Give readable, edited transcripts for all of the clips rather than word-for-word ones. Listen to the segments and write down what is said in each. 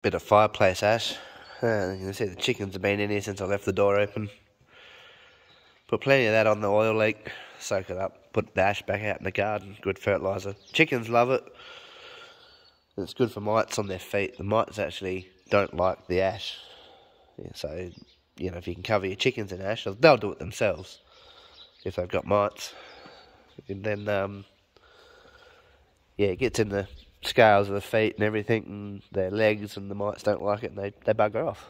bit of fireplace ash. You can see the chickens have been in here since I left the door open. Put plenty of that on the oil leak, soak it up, put the ash back out in the garden, good fertiliser. Chickens love it. It's good for mites on their feet. The mites actually don't like the ash. Yeah, so, you know, if you can cover your chickens in ash, they'll do it themselves if they've got mites. And then, yeah, it gets in the scales of the feet and everything, and their legs, and the mites don't like it, and they bugger off.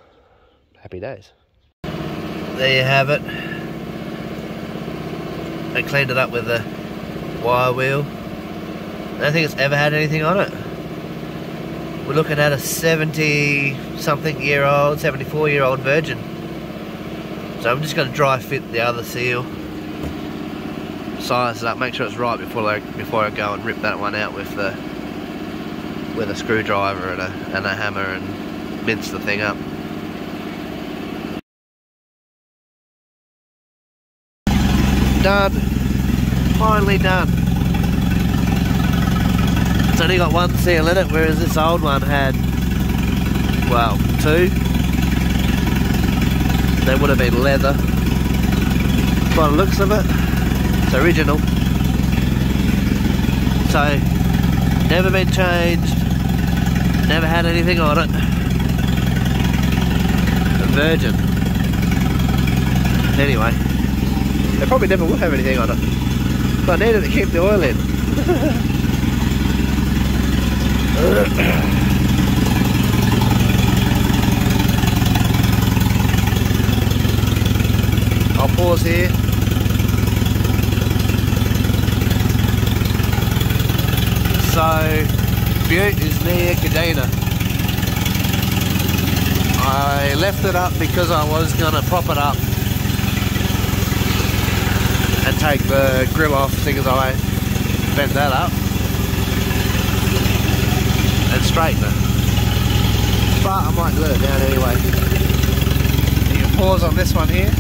Happy days. There you have it. I cleaned it up with a wire wheel. I don't think it's ever had anything on it. We're looking at a 70-something year old, 74-year-old virgin. So I'm just going to dry fit the other seal, size it up, make sure it's right before I go and rip that one out with a screwdriver and a hammer and mince the thing up. Done. Finally done. It's only got one seal in it, whereas this old one had, well, two. They would have been leather. By the looks of it, it's original. So, never been changed, never had anything on it. A virgin. Anyway, they probably never will have anything on it. But I needed to keep the oil in. I'll pause here. So, Butte is near Kadena. I left it up because I was going to prop it up and take the grill off, seeing as I bent that up and straighten it. But I might let it down anyway. You can pause on this one here.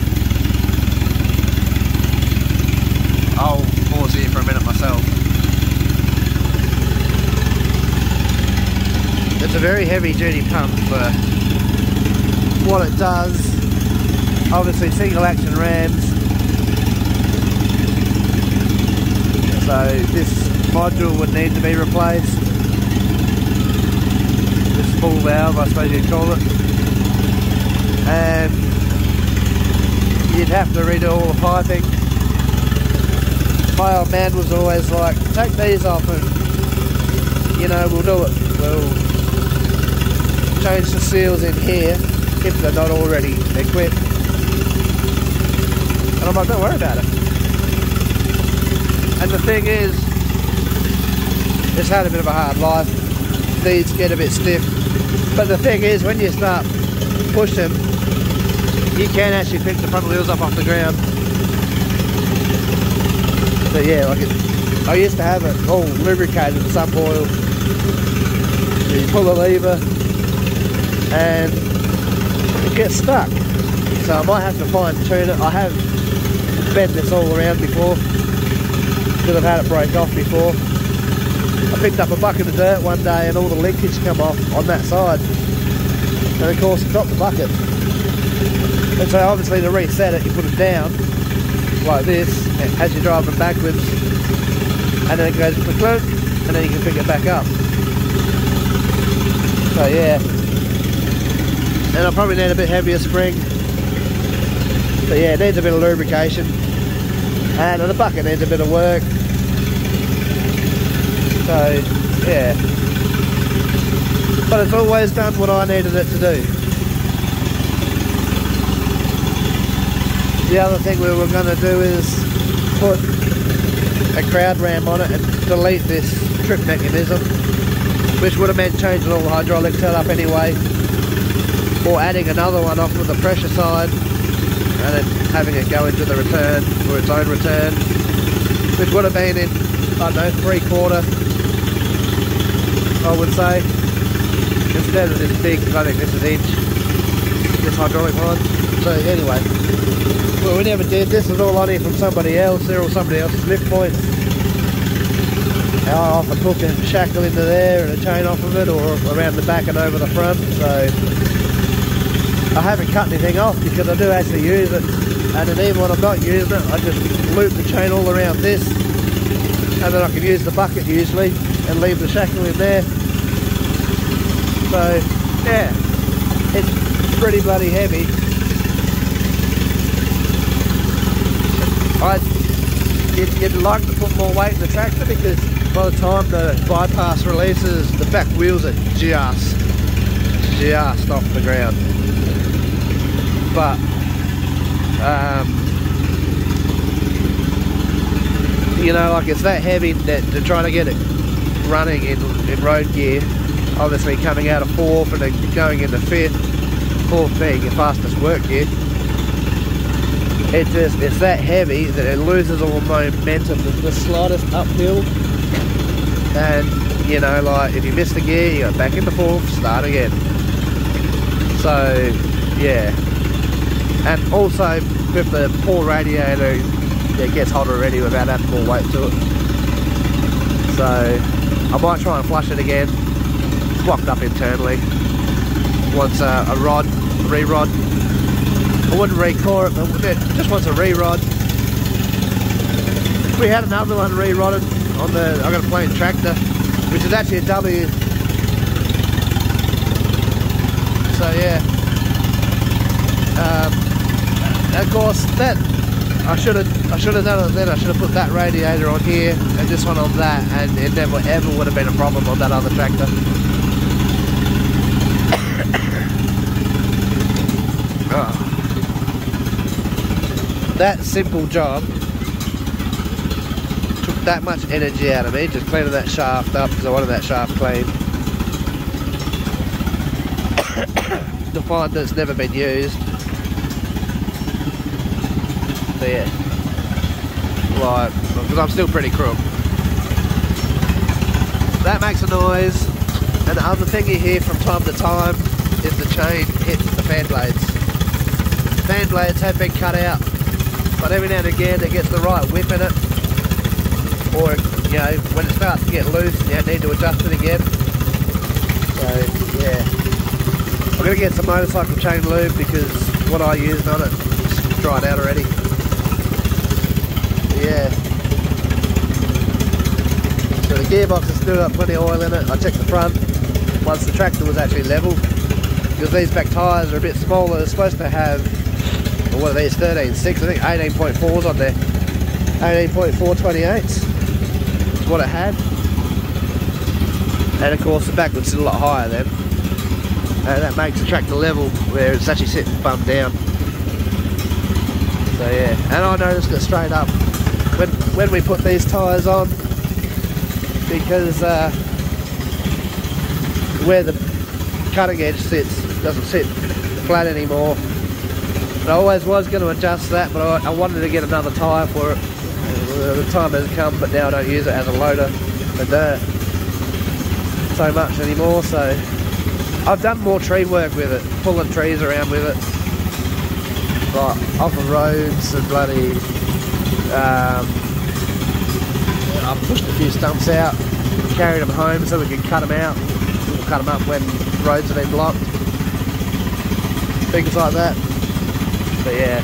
I'll pause here for a minute myself. It's a very heavy duty pump for what it does. Obviously single action rams. So this module would need to be replaced. This full valve, I suppose you'd call it. And you'd have to redo all the piping. My old man was always like, take these off and, you know, we'll do it. We'll change the seals in here if they're not already equipped. And I'm like, don't worry about it. And the thing is, it's had a bit of a hard life. These get a bit stiff. But the thing is, when you start pushing, you can actually pick the front wheels up off the ground. But yeah, like I used to have it all lubricated with some oil. So you pull the lever and it gets stuck. So I might have to fine tune it. I have bent this all around before, because I've had it break off before. I picked up a bucket of dirt one day and all the linkage come off on that side. And of course it dropped the bucket. And so obviously to reset it, you put it down like this as you're driving backwards, and then it goes click, and then you can pick it back up. So yeah, and I'll probably need a bit heavier spring. But yeah, it needs a bit of lubrication, and the bucket needs a bit of work. So yeah, but it's always done what I needed it to do. The other thing we were going to do is put a crowd ram on it and delete this trip mechanism, which would have meant changing all the hydraulic setup anyway, or adding another one off with the pressure side and then having it go into the return for its own return, which would have been in, I don't know, 3/4, I would say, instead of this big, I think this is inch, this hydraulic line. So anyway, well, we never did. This is all on here from somebody else. They're all somebody else's lift points. I often hook a shackle into there and a chain off of it, or around the back and over the front. So I haven't cut anything off because I do actually use it, and then even when I'm not using it, I just loop the chain all around this, and then I can use the bucket usually and leave the shackle in there. So yeah, it's pretty bloody heavy. You'd like to put more weight in the tractor, because by the time the bypass releases, the back wheels are just off the ground. But you know, like, it's that heavy that they're trying to get it running in road gear, obviously coming out of 4th and then going into 5th, 4th being your fastest work gear. It's that heavy that it loses all momentum the slightest uphill, and you know, like, if you miss the gear, you go back into 4th, start again. So yeah, and also with the poor radiator, it gets hot already without adding more weight to it. So I might try and flush it again. It's blocked up internally. Wants a re-rod. I wouldn't re-core it, but it just wants a re-rod. We had another one re-rodded on the, I got a plain tractor, which is actually a W. So yeah. Of course, that I should have done it then. I should have put that radiator on here and this one on that, and it never ever would have been a problem on that other tractor. Oh. That simple job took that much energy out of me, just cleaning that shaft up, because I wanted that shaft clean. To find that it's never been used. So yeah, like, because I'm still pretty crook. That makes a noise, and the other thing you hear from time to time is the chain hits the fan blades. Fan blades have been cut out, but every now and again it gets the right whip in it, or you know, when it starts to get loose, you need to adjust it again. So yeah, I'm gonna get some motorcycle chain lube, because what I used on it dried out already. Yeah. So the gearbox has still got plenty of oil in it. I checked the front once the tractor was actually level, because these back tyres are a bit smaller. They're supposed to have, well, what are these, 13.6, I think 18.4s on there. 18.4 28s is what it had. And of course the back was still a lot higher then. And that makes the tractor level, where it's actually sitting bummed down. So yeah, and I noticed it straight up when we put these tyres on, because where the cutting edge sits doesn't sit flat anymore. And I always was going to adjust that, but I wanted to get another tyre for it. The time has come, but now I don't use it as a loader for dirt so much anymore. So I've done more tree work with it, pulling trees around with it, like off of roads and bloody. I've pushed a few stumps out, carried them home so we can cut them out. We'll cut them up when roads have been blocked, things like that. But yeah.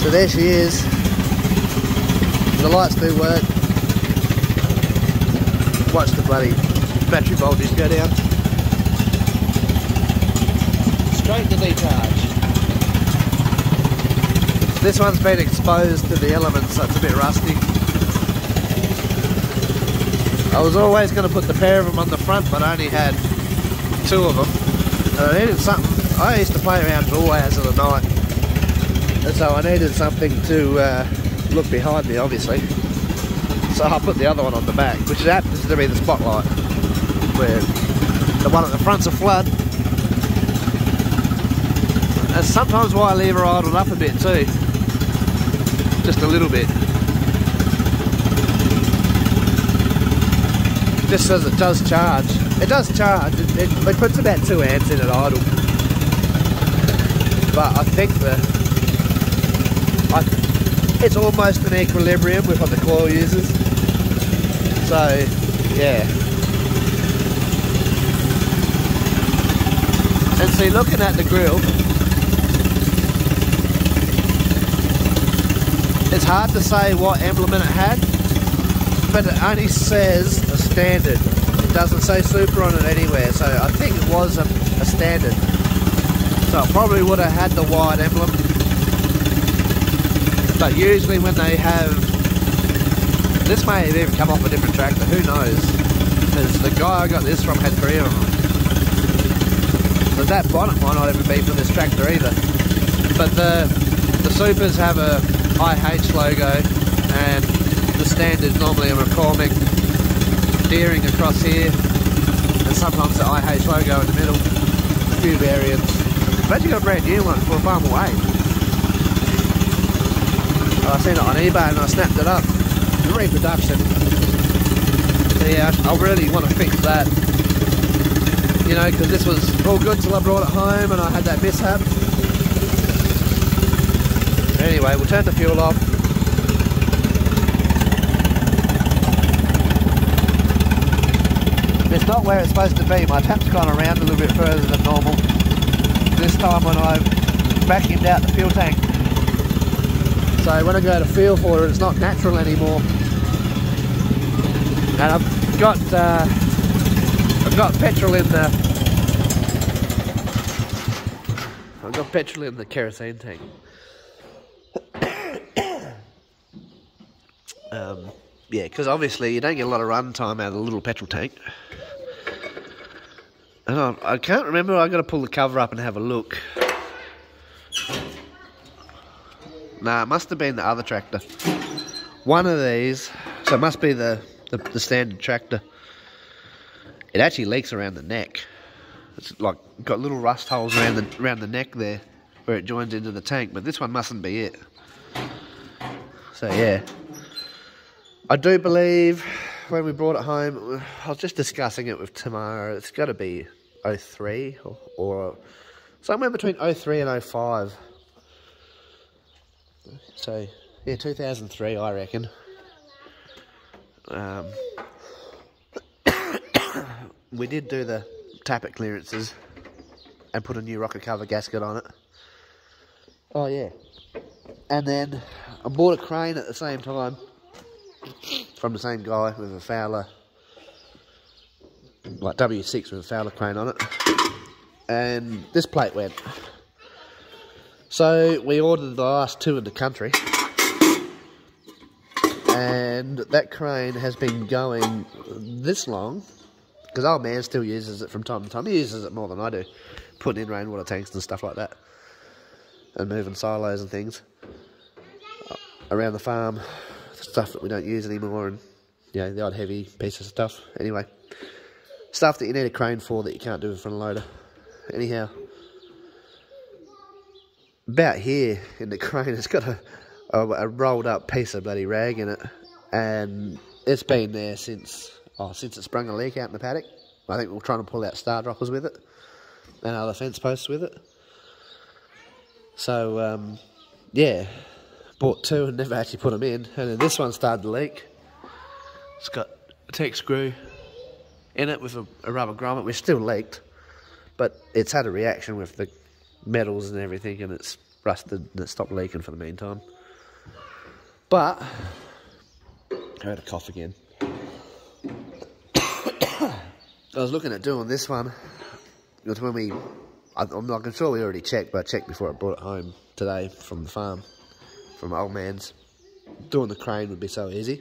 So there she is. The lights do work. Watch the bloody battery voltage go down. Straight to decharge. This one's been exposed to the elements, so it's a bit rusty. I was always going to put the pair of them on the front, but I only had 2 of them. And I needed something. I used to play around all hours of the night, and so I needed something to look behind me, obviously. So I put the other one on the back, which happens to be the spotlight, where the one at the front's a flood. That's sometimes why I leave her idled up a bit too. Just a little bit. Just says it does charge. It does charge. It puts about 2 amps in at idle. But I think it's almost an equilibrium with what the coil uses. So, yeah. And see, looking at the grill, it's hard to say what emblem it had, but it only says a standard. It doesn't say super on it anywhere, so I think it was a standard. So it probably would have had the wide emblem. But usually when they have, this may have even come off a different tractor, who knows? Because the guy I got this from had 3 of them. But that bonnet might not even be for this tractor either. But the supers have a IH logo, and the standard's normally a McCormick deering across here, and sometimes the IH logo in the middle. A few variants. I've actually got a brand new one for a farm away. I seen it on eBay and I snapped it up. Reproduction. So yeah, I really want to fix that. You know, because this was all good till I brought it home and I had that mishap. Anyway, we'll turn the fuel off. It's not where it's supposed to be. My tap's gone around a little bit further than normal. This time when I vacuumed out the fuel tank. So when I go to feel for it, it's not natural anymore. And I've got petrol in the kerosene tank. Yeah, because obviously you don't get a lot of run time out of the little petrol tank. And I can't remember. I got to pull the cover up and have a look. Nah, it must have been the other tractor. One of these, so it must be the standard tractor. It actually leaks around the neck. It's like got little rust holes around the neck there, where it joins into the tank. But this one mustn't be it. So yeah, I do believe when we brought it home, I was just discussing it with Tamara. It's got to be 03 or somewhere between 03 and 05. So, yeah, 2003, I reckon. We did do the tappet clearances and put a new rocker cover gasket on it. Oh, yeah. And then I bought a crane at the same time from the same guy with a Fowler, like W6 with a Fowler crane on it. And this plate went. So we ordered the last 2 in the country, and that crane has been going this long, because old man still uses it from time to time. He uses it more than I do, putting in rainwater tanks and stuff like that, and moving silos and things around the farm, stuff that we don't use anymore, and you know, the odd heavy piece of stuff. Anyway, stuff that you need a crane for that you can't do with a front loader. Anyhow, about here in the crane, it's got a rolled up piece of bloody rag in it, and it's been there since it sprung a leak out in the paddock. I think we're trying to pull out star droppers with it and other fence posts with it. So yeah, bought 2 and never actually put them in, and then this one started to leak. It's got a Tech screw in it with a rubber grommet, which still leaked, but it's had a reaction with the metals and everything, and it's rusted and it stopped leaking for the meantime. But I had a cough again. I was looking at doing this one. It was when I'm sure we already checked, but I checked before I brought it home today from the farm, from old man's. Doing the crane would be so easy,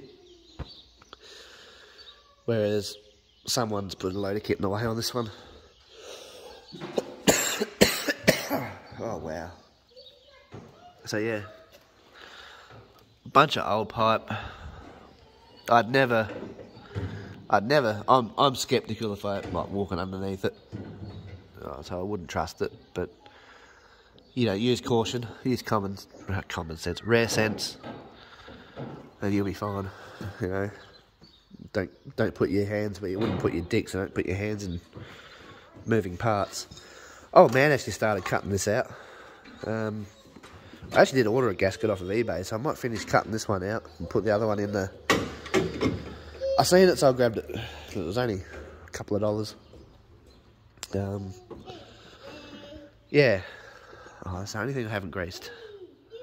whereas someone's put a load of kit in the way on this one. Oh wow. So yeah, a bunch of old pipe. I'm skeptical if I like walking underneath it, so I wouldn't trust it. But you know, use caution, use common sense, rare sense, and you'll be fine. You know, don't put your hands where you wouldn't put your dick, so don't put your hands in moving parts. Oh man, actually started cutting this out. I actually did order a gasket off of eBay, so I might finish cutting this one out and put the other one in the... I seen it, so I grabbed it. It was only a couple of dollars. Yeah. Oh, that's the only thing I haven't greased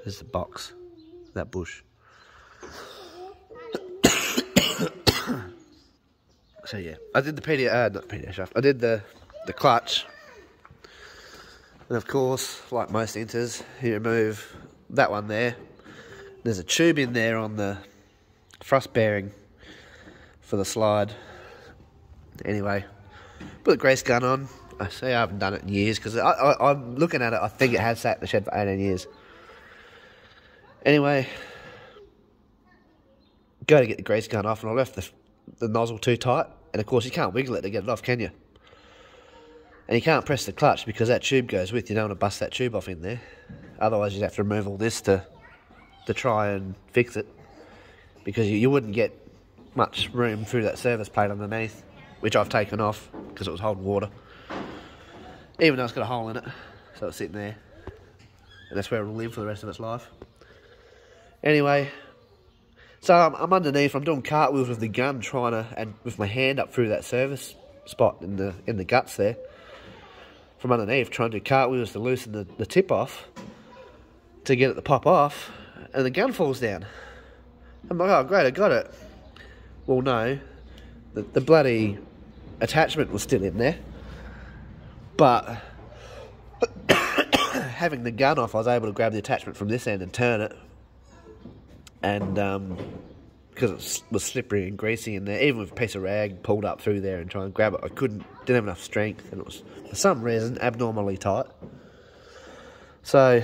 is the box, that bush. So yeah, I did the PTO, not PTO shaft, I did the clutch. And of course, like most inters, you remove that one there. There's a tube in there on the thrust bearing for the slide. Anyway, put the grease gun on. I say I haven't done it in years because I'm looking at it, I think it has sat in the shed for 18 years. Anyway, go to get the grease gun off and I left the nozzle too tight. And of course you can't wiggle it to get it off, can you? And you can't press the clutch because that tube goes with you. You don't want to bust that tube off in there. Otherwise you'd have to remove all this to try and fix it. Because you wouldn't get much room through that service plate underneath, which I've taken off because it was holding water. Even though it's got a hole in it, so it's sitting there. And that's where it'll live for the rest of its life. Anyway, so I'm underneath, I'm doing cartwheels with the gun, trying to, and with my hand up through that service spot in the guts there. From underneath, trying to do cartwheels to loosen the tip off, to get it to pop off, and the gun falls down. I'm like, oh great, I got it. Well no, the bloody attachment was still in there. But having the gun off, I was able to grab the attachment from this end and turn it. And because it was slippery and greasy in there, even with a piece of rag pulled up through there and try and grab it, I didn't have enough strength, and it was for some reason abnormally tight. So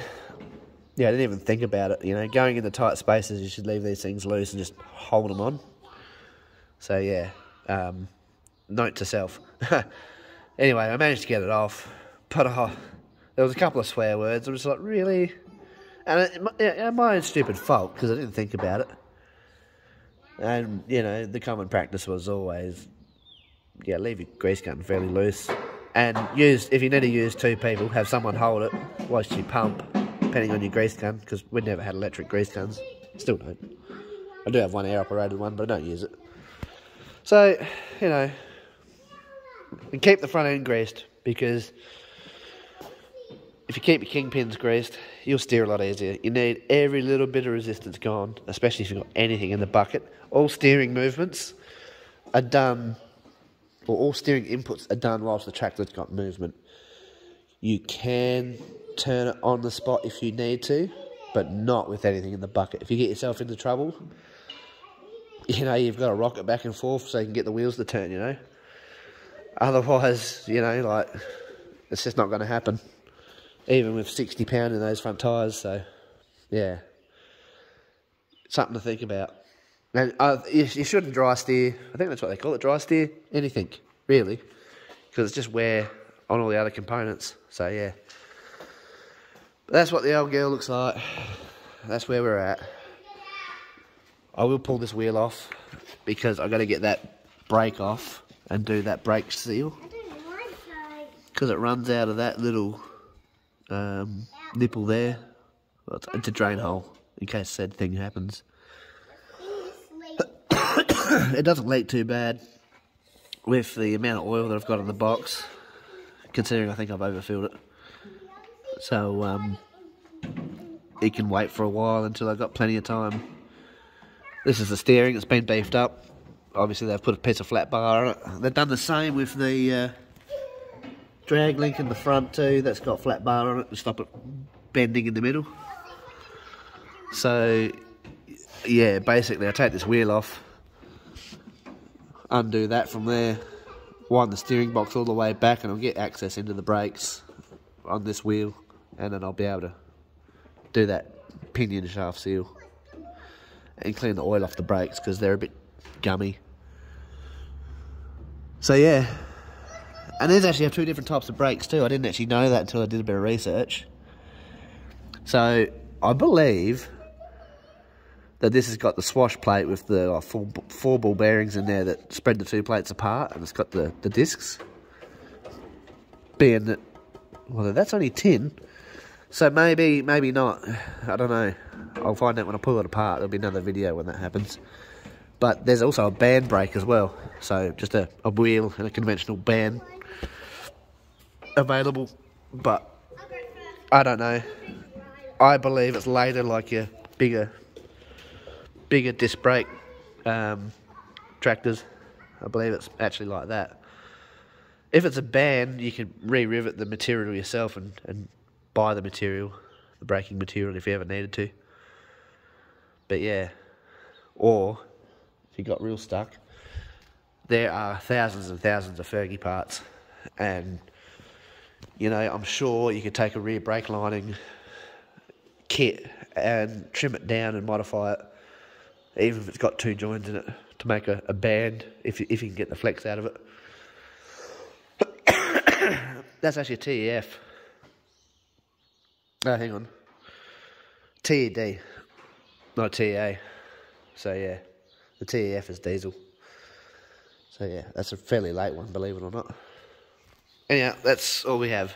yeah, I didn't even think about it. You know, going into tight spaces, you should leave these things loose and just hold them on. So yeah, note to self. Anyway, I managed to get it off, but there was a couple of swear words. I'm just like, really? And my own stupid fault, because I didn't think about it. And, you know, the common practice was always, yeah, leave your grease gun fairly loose. And if you need to use two people, have someone hold it whilst you pump, depending on your grease gun, because we never had electric grease guns. Still don't. I do have one air-operated one, but I don't use it. So, you know, and keep the front end greased, because if you keep your kingpins greased, you'll steer a lot easier. You need every little bit of resistance gone, especially if you've got anything in the bucket. All steering movements are done, or all steering inputs are done whilst the tractor's got movement. You can turn it on the spot if you need to, but not with anything in the bucket. If you get yourself into trouble, you know, you've got to rock it back and forth so you can get the wheels to turn, you know. Otherwise, you know, like, it's just not going to happen. Even with 60 pound in those front tyres, so, yeah. Something to think about. And you shouldn't dry steer. I think that's what they call it, dry steer. Anything, really. Because it's just wear on all the other components. So, yeah. But that's what the old girl looks like. That's where we're at. I will pull this wheel off because I've got to get that brake off and do that brake seal. Because it runs out of that little nipple there. Well, it's a drain hole in case said thing happens. It doesn't leak too bad with the amount of oil that I've got in the box, considering I think I've overfilled it. So it can wait for a while until I've got plenty of time. This is the steering, it's been beefed up. Obviously they've put a piece of flat bar on it. They've done the same with the drag link in the front too. That's got flat bar on it to stop it bending in the middle. So yeah, basically I take this wheel off, undo that from there, wind the steering box all the way back, and I'll get access into the brakes on this wheel, and then I'll be able to do that pinion shaft seal and clean the oil off the brakes because they're a bit gummy. So yeah, and these actually have two different types of brakes too. I didn't actually know that until I did a bit of research. So I believe that this has got the swash plate with the four ball bearings in there that spread the two plates apart, and it's got the discs. Being that, well, that's only tin. So maybe not. I don't know. I'll find out when I pull it apart. There'll be another video when that happens. But there's also a band brake as well. So just a wheel and a conventional band available. But I don't know. I believe it's later like your bigger disc brake tractors. I believe it's actually like that. If it's a band, you can re-rivet the material yourself and buy the material, the braking material, if you ever needed to. But yeah, or if you got real stuck, there are thousands and thousands of Fergie parts, and you know, I'm sure you could take a rear brake lining kit and trim it down and modify it, even if it's got 2 joins in it, to make a band, if you can get the flex out of it. That's actually a TEF. Oh, hang on. TED, not TEA. So yeah, the TEF is diesel. So yeah, that's a fairly late one, believe it or not. Anyhow, that's all we have.